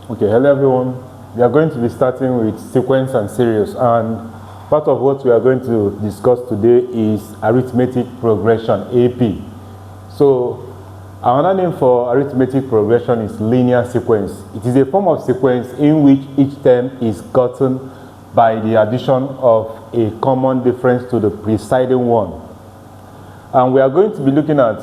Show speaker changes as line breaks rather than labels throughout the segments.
Okay, hello everyone. We are going to be starting with sequence and series, and part of what we are going to discuss today is arithmetic progression, AP. So another name for arithmetic progression is linear sequence. It is a form of sequence in which each term is gotten by the addition of a common difference to the preceding one. And we are going to be looking at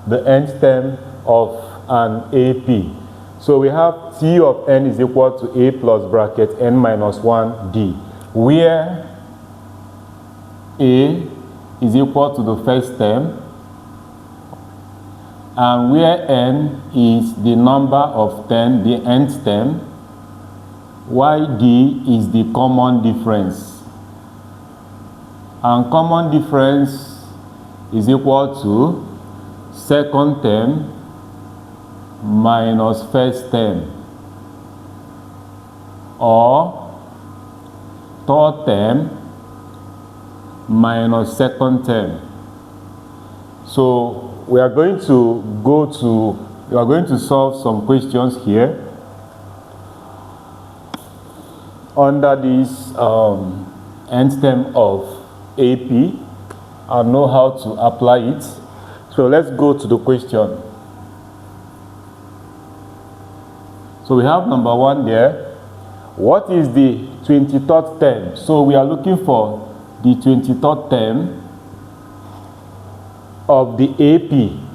the nth term of an AP. So we have T of n is equal to a plus bracket n minus 1 d, where a is equal to the first term and where n is the number of 10, the nth term, while d is the common difference. And common difference is equal to second term minus first term, or third term minus second term. So we are going to solve some questions here under this nth term of AP and know how to apply it. So let's go to the question. So we have number 1 there. What is the 23rd term? So we are looking for the 23rd term of the AP.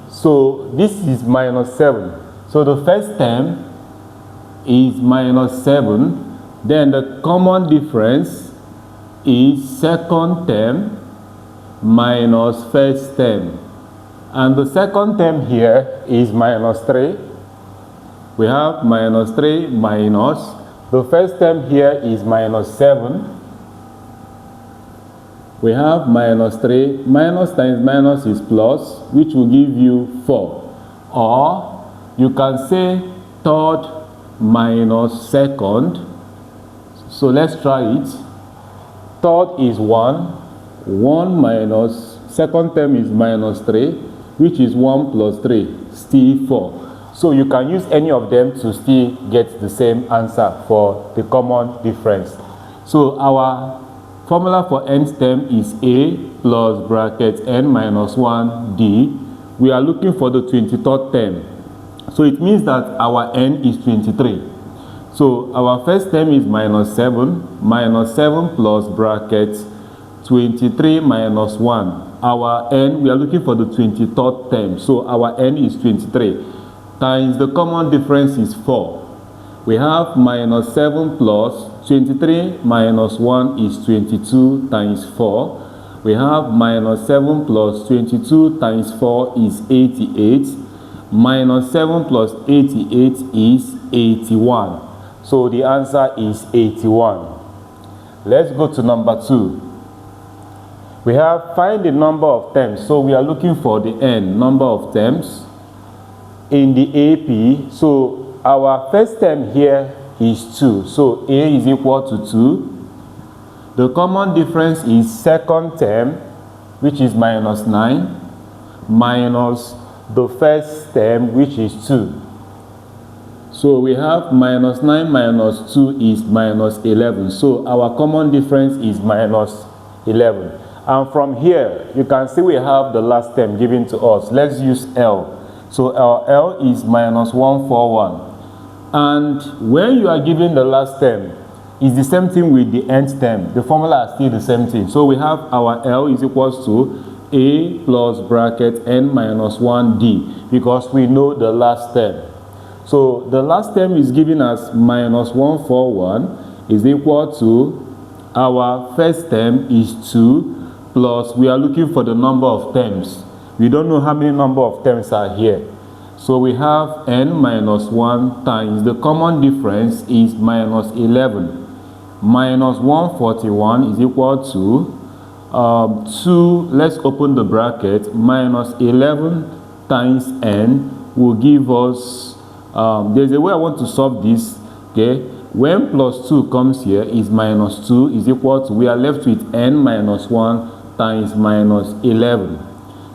So this is minus 7. So the first term is minus 7. Then the common difference is second term minus first term. And the second term here is minus 3. We have minus 3 minus, the first term here is minus 7. We have minus 3, minus times minus is plus, which will give you 4. Or you can say third minus second. So let's try it. Third is 1, 1 minus, second term is minus 3, which is 1 plus 3, still 4. So you can use any of them to still get the same answer for the common difference. So our formula for nth term is a plus bracket n minus 1 d. We are looking for the 23rd term. So it means that our n is 23. So our first term is minus 7 plus bracket 23 minus 1. Our n, we are looking for the 23rd term. So our n is 23. Times the common difference is 4. We have minus 7 plus 23 minus 1 is 22 times 4. We have minus 7 plus 22 times 4 is 88. Minus 7 plus 88 is 81. So the answer is 81. Let's go to number 2. We have find the number of terms. So we are looking for the n, number of terms in the AP. So our first term here is 2. So a is equal to 2. The common difference is second term, which is minus 9, minus the first term, which is 2. So we have minus 9 minus 2 is minus 11. So our common difference is minus 11. And from here, you can see we have the last term given to us. Let's use L. So our L is minus 141. And when you are given the last term, it's the same thing with the nth term. The formula is still the same thing. So we have our L is equals to a plus bracket n minus 1d, because we know the last term. So the last term is giving us minus 141 is equal to our first term is 2 plus we are looking for the number of terms. We don't know how many number of terms are here. So we have n minus 1 times the common difference is minus 11. Minus 141 is equal to 2, let's open the bracket, minus 11 times n will give us, there's a way I want to solve this, okay? When plus 2 comes here is minus 2 is equal to, we are left with n minus 1 times minus 11.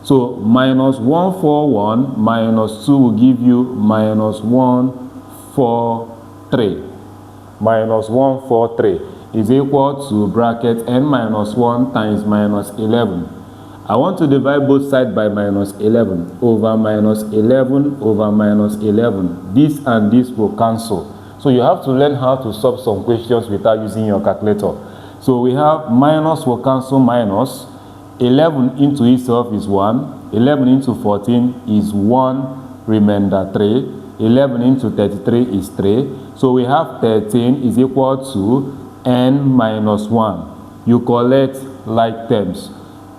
So minus 141 minus 2 will give you minus 143. minus 143 is equal to bracket n minus 1 times minus 11. I want to divide both sides by minus 11 over minus 11 over minus 11. This and this will cancel. So you have to learn how to solve some questions without using your calculator. So we have minus will cancel minus. 11 into itself is 1. 11 into 14 is 1 remainder 3. 11 into 33 is 3. So we have 13 is equal to n minus 1. You collect like terms.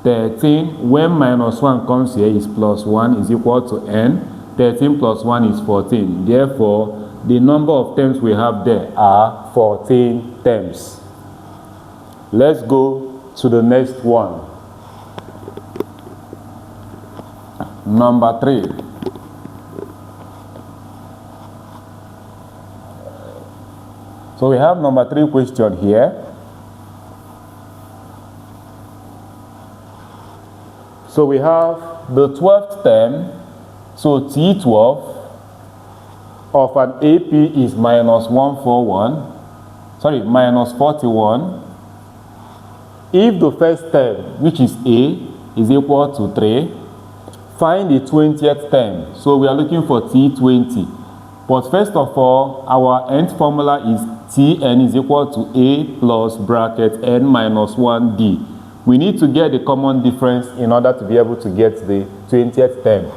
13 when minus 1 comes here is plus 1 is equal to n. 13 plus 1 is 14. Therefore, the number of terms we have there are 14 terms. Let's go to the next one. Number 3. So we have number 3 question here. So we have the 12th term. So T12 of an AP is minus 41. If the first term, which is A, is equal to 3, find the 20th term. So we are looking for T20. But first of all, our nth formula is Tn is equal to A plus bracket n minus 1D. We need to get the common difference in order to be able to get the 20th term.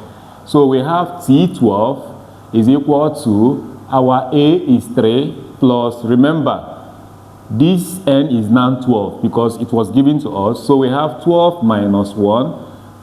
So we have T12 is equal to, our A is 3 plus, remember, this n is now 12 because it was given to us. So we have 12 minus 1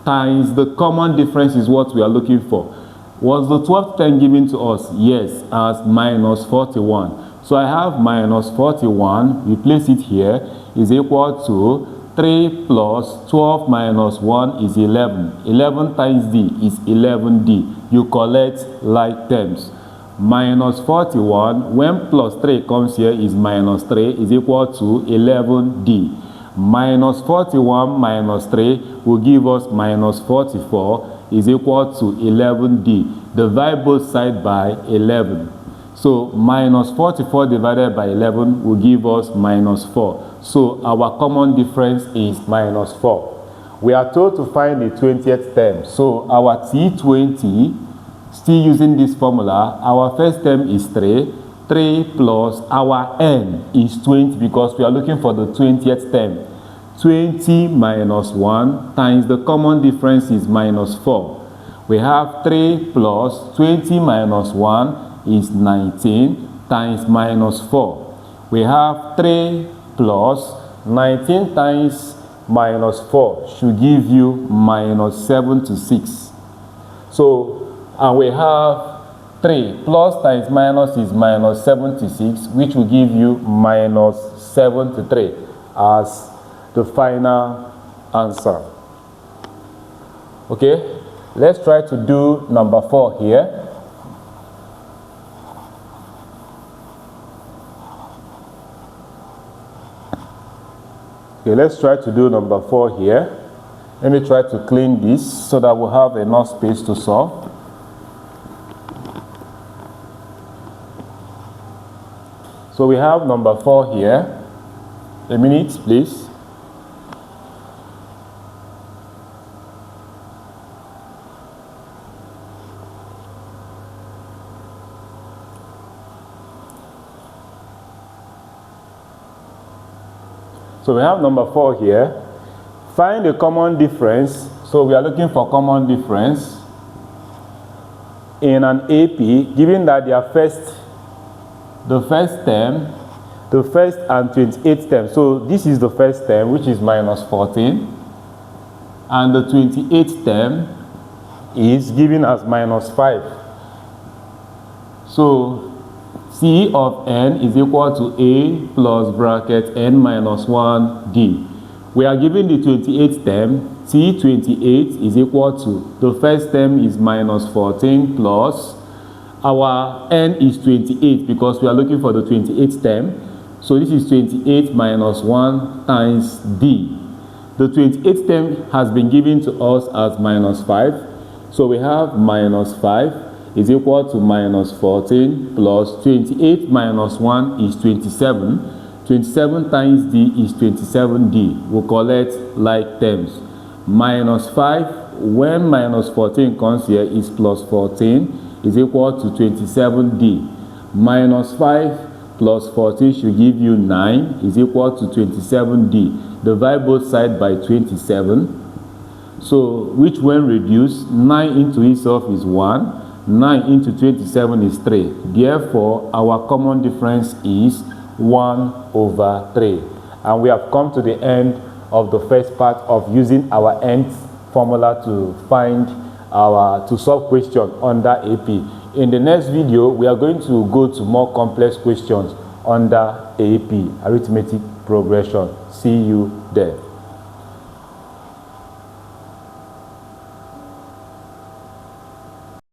times the common difference is what we are looking for. Was the 12th term given to us? Yes, as minus 41. So I have minus 41, we place it here, is equal to 3 plus 12 minus 1 is 11. 11 times D is 11D. You collect like terms. Minus 41, when plus 3 comes here is minus 3, is equal to 11D. Minus 41 minus 3 will give us minus 44 is equal to 11D. Divide both sides by 11. So minus 44 divided by 11 will give us minus 4. So our common difference is minus 4. We are told to find the 20th term. So our T20, still using this formula, our first term is 3. 3 plus our n is 20 because we are looking for the 20th term. 20 minus 1 times the common difference is minus 4. We have 3 plus 20 minus 1 is 19 times minus 4. We have 3 plus 19 times minus 4 should give you minus 76. So, and we have 3 plus times minus is minus 76, which will give you minus 73 as the final answer. Okay, let's try to do number 4 here. Okay, let's try to do number 4 here. Let me try to clean this so that we'll have enough space to solve. So we have number 4 here. A minute, please. So we have number 4 here. Find the common difference. So we are looking for common difference in an AP, given that the first term, the first and 28th term. So this is the first term, which is minus 14. And the 28th term is given as minus 5. So C of n is equal to A plus bracket n minus 1D. We are given the 28th term. T28 is equal to, the first term is minus 14 plus, our n is 28 because we are looking for the 28th term. So this is 28 minus 1 times D. The 28th term has been given to us as minus 5. So we have minus 5 is equal to minus 14 plus 28 minus 1 is 27. 27 times d is 27d. We'll collect like terms. Minus 5, when minus 14 comes here, is plus 14, is equal to 27d. Minus 5 plus 14 should give you 9, is equal to 27d. Divide both sides by 27. So, which when reduced, 9 into itself is 1, 9 into 27 is 3. Therefore, our common difference is 1 over 3. And we have come to the end of the first part of using our nth formula to to solve questions under AP. In the next video, we are going to go to more complex questions under AP, arithmetic progression. See you there.